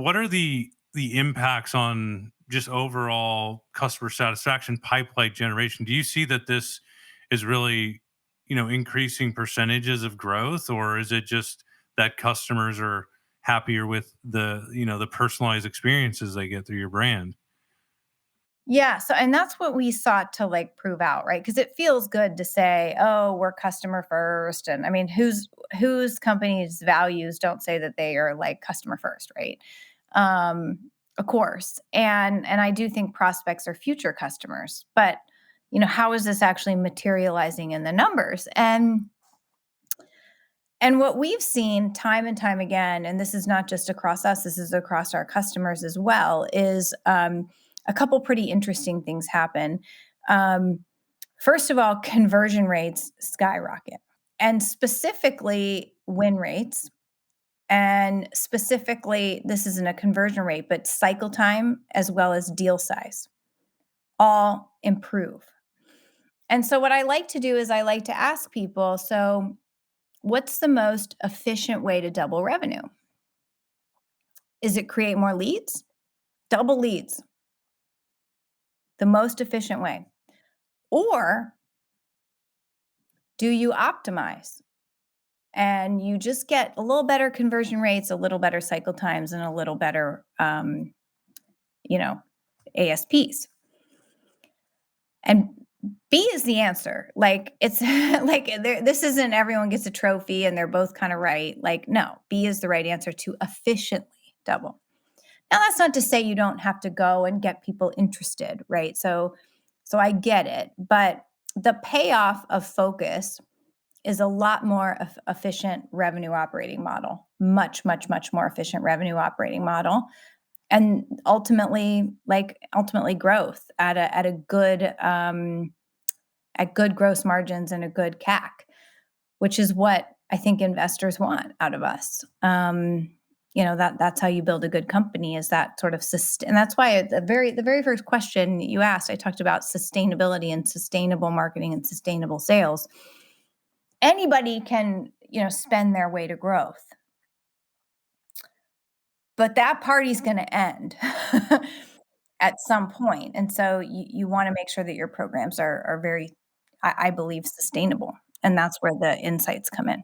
what are the impacts on just overall customer satisfaction, pipeline generation? Do you see that this is really, increasing percentages of growth, or is it just that customers are happier with the personalized experiences they get through your brand? Yeah, so and that's what we sought to, like, prove out, right? Because it feels good to say, "Oh, we're customer first," and I mean, whose company's values don't say that they are, like, customer first, right? Um, of course, and I do think prospects are future customers, but, how is this actually materializing in the numbers? And what we've seen time and time again, and this is not just across us, this is across our customers as well, is a couple pretty interesting things happen. Um, First of all, conversion rates skyrocket, and specifically win rates. And specifically, this isn't a conversion rate, but cycle time as well as deal size all improve. And so, what I like to do is I like to ask people, so what's the most efficient way to double revenue? Is it create more leads? Double leads, the most efficient way. Or do you optimize and you just get a little better conversion rates, a little better cycle times, and a little better, you know, ASPs? And B is the answer. Like it's this isn't everyone gets a trophy and they're both kind of right. Like no, B is the right answer to efficiently double. Now that's not to say you don't have to go and get people interested, right? So I get it, but the payoff of focus is a lot more efficient revenue operating model. Much more efficient revenue operating model. And ultimately growth at good gross margins and a good CAC, which is what I think investors want out of us. That's how you build a good company, is that sort of and that's why at the very first question you asked, I talked about sustainability and sustainable marketing and sustainable sales. Anybody can, spend their way to growth, but that party's going to end at some point. And so you want to make sure that your programs are very, I believe, sustainable. And that's where the insights come in.